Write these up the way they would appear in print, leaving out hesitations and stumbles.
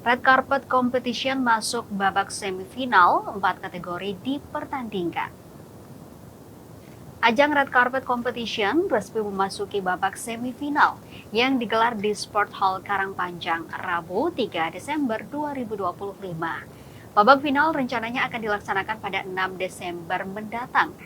Red Carpet Competition masuk babak semifinal, 4 kategori dipertandingkan. Ajang Red Carpet Competition resmi memasuki babak semifinal yang digelar di Sport Hall Karangpanjang, Rabu 3 Desember 2025. Babak final rencananya akan dilaksanakan pada 6 Desember mendatang.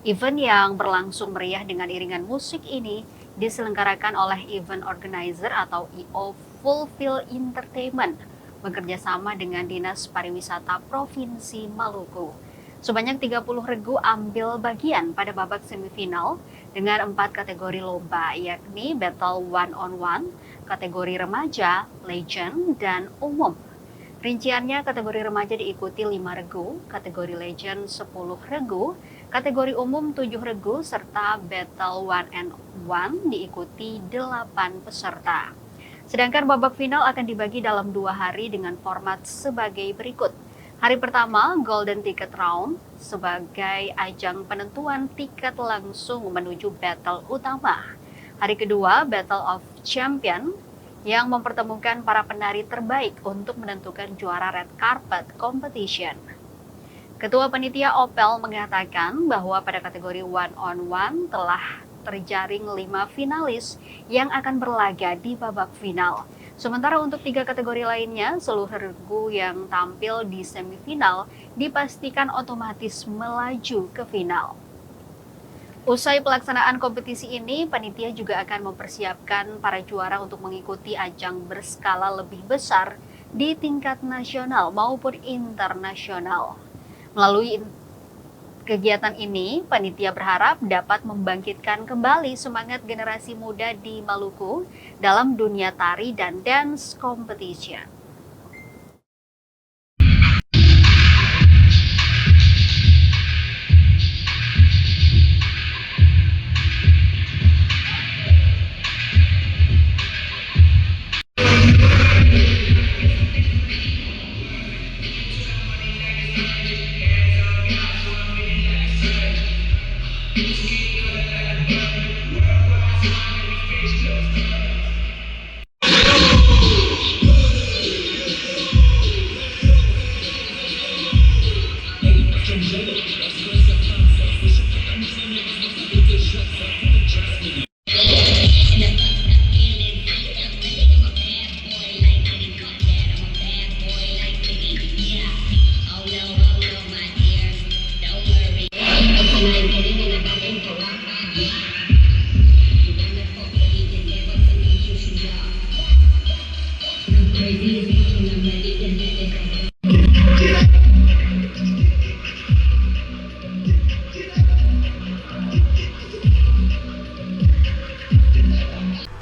Event yang berlangsung meriah dengan iringan musik ini diselenggarakan oleh event organizer atau EO Fulfill Entertainment bekerjasama dengan Dinas Pariwisata Provinsi Maluku. Sebanyak 30 regu ambil bagian pada babak semifinal dengan 4 kategori lomba, yakni Battle One-on-One, kategori remaja, Legend, dan Umum. Rinciannya, kategori remaja diikuti 5 regu, kategori Legend 10 regu, kategori Umum 7 regu, serta Battle One-on-One diikuti 8 peserta. Sedangkan babak final akan dibagi dalam 2 hari dengan format sebagai berikut. Hari pertama, Golden Ticket Round, sebagai ajang penentuan tiket langsung menuju battle utama. Hari kedua, Battle of Champion, yang mempertemukan para penari terbaik untuk menentukan juara Red Carpet Competition. Ketua Panitia Opel mengatakan bahwa pada kategori one-on-one telah terjaring 5 finalis yang akan berlaga di babak final. Sementara untuk 3 kategori lainnya, seluruh regu yang tampil di semifinal dipastikan otomatis melaju ke final. Usai pelaksanaan kompetisi ini, panitia juga akan mempersiapkan para juara untuk mengikuti ajang berskala lebih besar di tingkat nasional maupun internasional. Melalui kegiatan ini, panitia berharap dapat membangkitkan kembali semangat generasi muda di Maluku dalam dunia tari dan dance competition.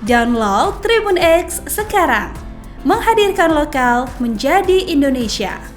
Download Tribun X sekarang, menghadirkan lokal menjadi Indonesia.